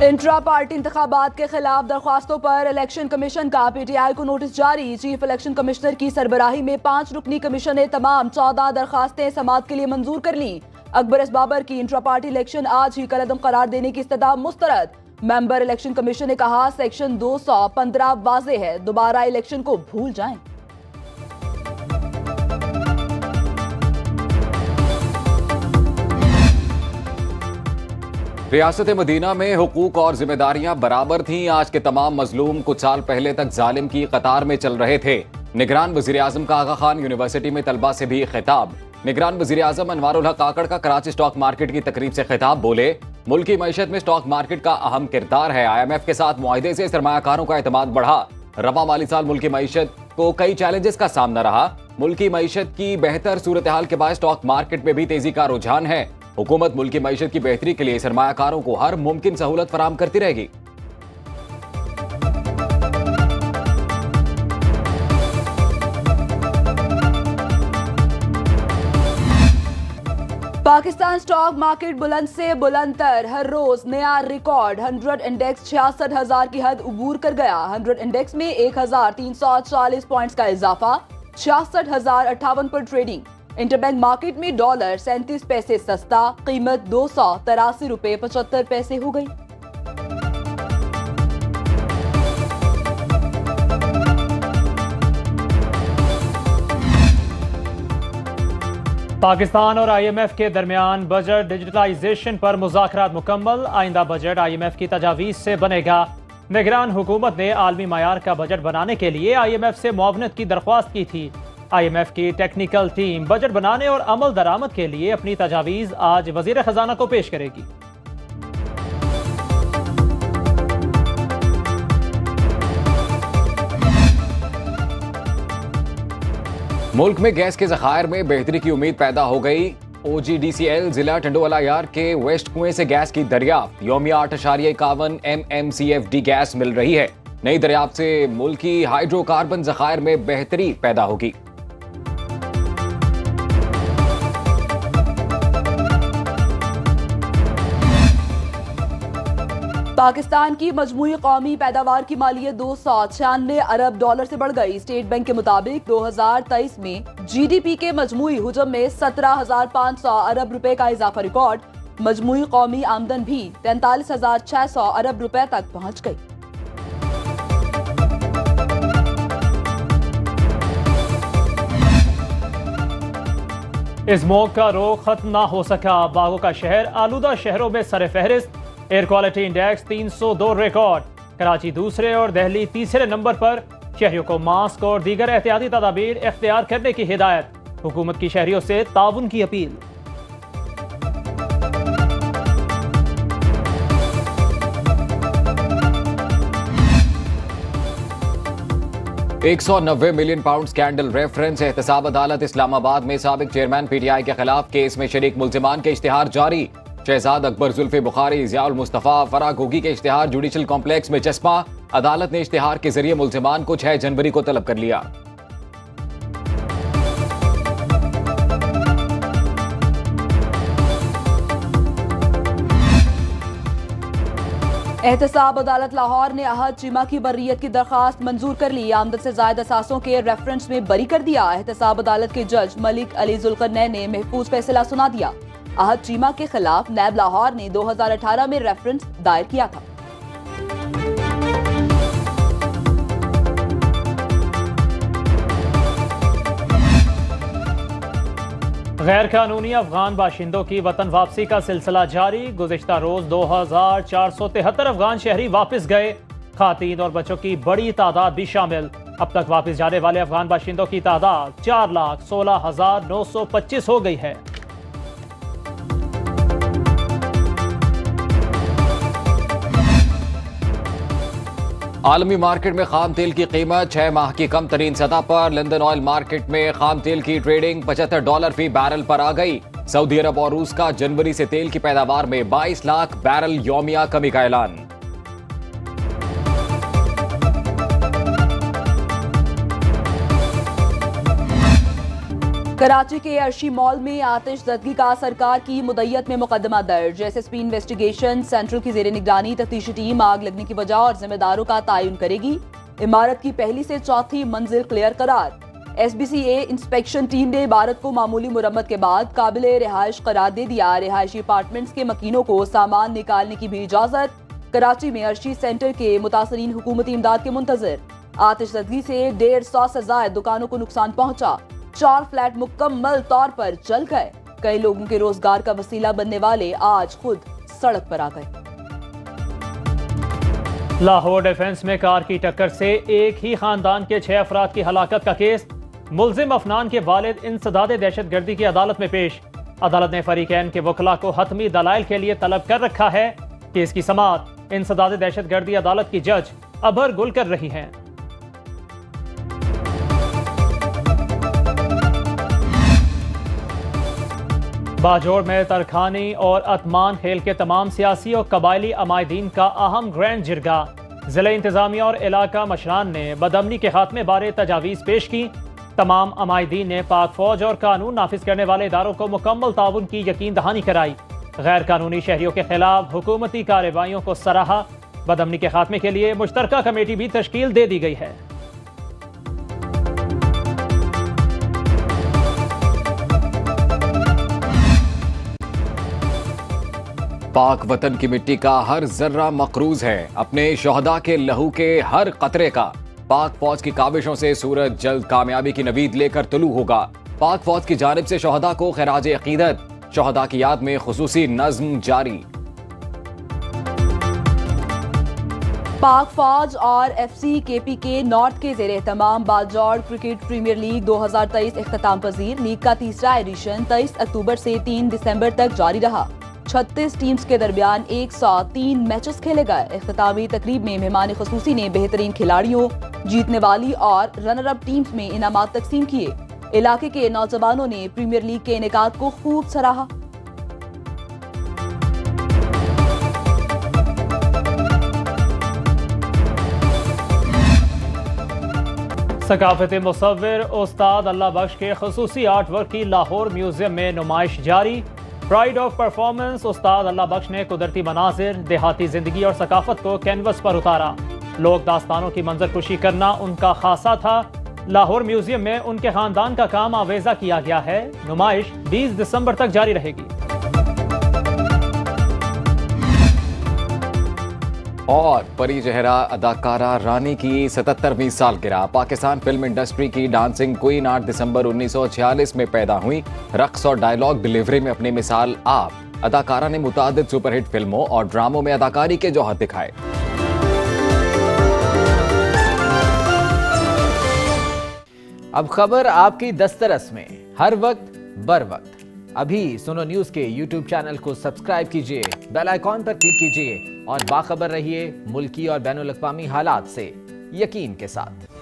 Intra party इंतखाबात के खिलाफ दरख्वास्तों पर इलेक्शन कमीशन का पीटीआई को नोटिस जारी। चीफ इलेक्शन कमिश्नर की सरबराही में 5 रुकनी कमीशन ने तमाम 14 दरखास्तें समाअत के लिए मंजूर कर ली। अकबर एस बाबर की इंट्रा पार्टी इलेक्शन आज ही कलअदम करार देने की इस्तदा मुस्तरद। मेंबर इलेक्शन कमीशन ने कहा सेक्शन 215 वाजे है, दोबारा इलेक्शन को भूल जाएं। रियासत मदीना में हुकूक और जिम्मेदारियां बराबर थीं। आज के तमाम मजलूम कुछ साल पहले तक जालिम की कतार में चल रहे थे। निगरान वजीर आजम का आगा खान यूनिवर्सिटी में तलबा से भी खिताब। निगरान वजीर आजम अनवारुल हक काकड़ का कराची स्टॉक मार्केट की तकरीब से खिताब। बोले मुल्क की मईशत में स्टॉक मार्केट का अहम किरदार है। IMF के साथ मुआहिदे से सरमायाकारों का एतमाद बढ़ा। रवा माली साल मुल्क की मईशत को कई चैलेंजेस का सामना रहा। मुल्क की मईशत की बेहतर सूरत हाल के बाद स्टॉक मार्केट में भी तेजी का रुझान है। हुकूमत मुल्क की मईशत की बेहतरी के लिए सरमायाकारों को हर मुमकिन सहूलत फराहम करती रहेगी। पाकिस्तान स्टॉक मार्केट बुलंद से बुलंदतर, हर रोज नया रिकॉर्ड। 100 इंडेक्स 66,000 की हद उबूर कर गया। 100 इंडेक्स में 1,340 पॉइंट्स का इजाफा, 66,058 पर ट्रेडिंग। इंटरबैंक मार्केट में डॉलर 37 पैसे सस्ता, कीमत 283 रुपए 75 पैसे हो गई। पाकिस्तान और IMF के दरमियान बजट डिजिटलाइजेशन पर मुज़ाकरात मुकम्मल। आइंदा बजट IMF की तजावीज़ से बनेगा। निगरान हुकूमत ने आलमी मायार का बजट बनाने के लिए IMF से मुआवनत की दरख्वास्त की थी। IMF की टेक्निकल टीम बजट बनाने और अमल दरामद के लिए अपनी तजावीज़ आज वज़ीर खजाना को पेश करेगी। मुल्क में गैस के ज़खायर में बेहतरी की उम्मीद पैदा हो गई। OGDCL जिला टंडोवाला यार के वेस्ट कुएं से गैस की दरियाफ्त। यौमिया 8.51 MMCFD गैस मिल रही है। नई दरियाफ्त से मुल्क की हाइड्रोकार्बन ज़खायर में बेहतरी पैदा होगी। पाकिस्तान की मजमूई कौमी पैदावार की मालियत 296 अरब डॉलर से बढ़ गई। स्टेट बैंक के मुताबिक 2023 में GDP के मजमूई हुजम में 17,500 अरब रुपए का इजाफा रिकॉर्ड। मजमूई कौमी आमदन भी 43,600 अरब रुपए तक पहुंच गई। इस स्मोक का रोक खत्म ना हो सका। बागों का शहर आलूदा शहरों में सर फहरिस्त। Air quality index 302 record. Karachi दूसरे और दिल्ली तीसरे नंबर पर। शहरियों को मास्क और दीगर एहतियाती तदाबीर इख्तियार करने की हिदायत। हुकूमत की शहरियों से ताउन की appeal. 190 million pound scandal reference. एहतसाब अदालत इस्लामाबाद में साबिक चेयरमैन PTI के खिलाफ केस में शरीक मुल्जिमान के इश्तिहार जारी। शहजाद अकबर, जुल्फे बुखारी, ज़ियाउल मुस्तफ़ा, फराह घोगी के इश्तिहार जुडिशल कॉम्प्लेक्स में चस्पा। अदालत ने इश्तिहार के जरिए मुल्जिमान को 6 जनवरी को तलब कर लिया। एहतसाब अदालत लाहौर ने अहद चीमा की बर्रियत की दरखास्त मंजूर कर ली। आमदन से जायद असासों के रेफरेंस में बरी कर दिया। एहतसाब अदालत के जज मलिक अली जुल्करनैन ने महफूज फैसला सुना दिया। अहद चीमा के खिलाफ नैब लाहौर ने 2018 में रेफरेंस दायर किया था। गैर कानूनी अफगान बाशिंदों की वतन वापसी का सिलसिला जारी। गुज़िश्ता रोज 2,473 अफगान शहरी वापस गए। खातीन और बच्चों की बड़ी तादाद भी शामिल। अब तक वापस जाने वाले अफगान बाशिंदों की तादाद 4,16,925 हो गई है। आलमी मार्केट में खाम तेल की कीमत 6 माह की कम तरीन सतह पर। लंदन ऑयल मार्केट में खाम तेल की ट्रेडिंग $75 फी बैरल पर आ गई। सऊदी अरब और रूस का जनवरी से तेल की पैदावार में 22 लाख बैरल यौमिया कमी का ऐलान। कराची के अर्शी मॉल में आतिशज़दगी का सरकार की मुद्दत में मुकदमा दर्ज। एसएसपी इन्वेस्टिगेशन सेंट्रल की जेर निगरानी तफ्तीशी टीम आग लगने की वजह और जिम्मेदारों का तयन करेगी। इमारत की पहली से चौथी मंजिल क्लियर करार। एसबीसीए इंस्पेक्शन टीम ने इमारत को मामूली मुरम्मत के बाद काबिले रिहाइश करार दे दिया। रिहायशी अपार्टमेंट्स के मकीनों को सामान निकालने की भी इजाजत। कराची में अर्शी सेंटर के मुतासरीन हुकूमती इमदाद के मुंतजर। आतिशज़दगी से 150 से ज्यादा दुकानों को नुकसान पहुंचा। 4 फ्लैट मुकम्मल तौर पर जल गए। कई लोगों के रोजगार का वसीला बनने वाले आज खुद सड़क पर आ गए। लाहौर डिफेंस में कार की टक्कर से एक ही खानदान के 6 अफराद की हलाकत का केस। मुल्जिम अफनान के वालिद इंसदाद दहशतगर्दी की अदालत में पेश। अदालत ने फरीकैन के वकला को हतमी दलाइल के लिए तलब कर रखा है। केस की समाअत इंसदाद दहशतगर्दी अदालत की जज अबहर गुल कर रही हैं। बाजोड़ में तरखानी और अतमान खेल के तमाम सियासी और कबायली अमायदीन का अहम ग्रैंड जिरगा। जिला इंतजामिया और इलाका मशरान ने बदअमनी के खात्मे बारे तजावीज़ पेश की। तमाम अमायदीन ने पाक फौज और कानून नाफिज करने वाले इदारों को मुकम्मल ताउन की यकीन दहानी कराई। गैर कानूनी शहरियों के खिलाफ हुकूमती कार्रवाइयों को सराहा। बदअमनी के खात्मे के लिए मुश्तरका कमेटी भी तश्कील दे दी गई है। पाक वतन की मिट्टी का हर जर्रा मकरूज है अपने शोहदा के लहू के हर कतरे का। पाक फौज की काबिशों से सूरज जल्द कामयाबी की नवीद लेकर तुलू होगा। पाक फौज की जानिब से शोहदा को खिराज अकीदत। शोहदा की याद में खुसूसी नज्म जारी। पाक फौज और FCKP के नॉर्थ के जेर एहतमाम बाजौड़ क्रिकेट प्रीमियर लीग 2023 इख्तिताम पजीर। लीग का तीसरा एडिशन 23 अक्टूबर से 3 दिसंबर तक जारी रहा। 36 टीम्स के दरमियान 103 मैचेस खेले गए। इख्तितामी तकरीब में मेहमान खुसूसी ने बेहतरीन खिलाड़ियों, जीतने वाली और रनर अप टीम्स में इनामात तकसीम किए। इलाके के नौजवानों ने प्रीमियर लीग के इनेकाद को खूब सराहा। सकाफती मुसव्विर उस्ताद अल्लाह बख्श के खुसूसी आर्ट वर्क की लाहौर म्यूजियम में नुमाइश जारी। प्राइड ऑफ परफॉर्मेंस उस्ताद अल्लाह बख्श ने कुदरती मनाजिर, देहाती जिंदगी और सकाफत को कैनवस पर उतारा। लोक दास्तानों की मंजरकुशी करना उनका खासा था। लाहौर म्यूजियम में उनके खानदान का काम आवेजा किया गया है। नुमाइश 20 दिसंबर तक जारी रहेगी। और परी जहरा अदाकारा रानी की 77वीं सालगिरह। पाकिस्तान फिल्म इंडस्ट्री की डांसिंग क्वीन 8 दिसंबर 1946 में पैदा हुई। रक्स और डायलॉग डिलीवरी में अपनी मिसाल आप। अदाकारा ने मुतादिद सुपरहिट फिल्मों और ड्रामों में अदाकारी के जौहर दिखाए। अब खबर आपकी दस्तरस में, हर वक्त बर वक्त। अभी सुनो न्यूज के YouTube चैनल को सब्सक्राइब कीजिए, बेल आइकॉन पर क्लिक कीजिए और बाखबर रहिए मुल्की और बैनुल अक़वामी हालात से यकीन के साथ।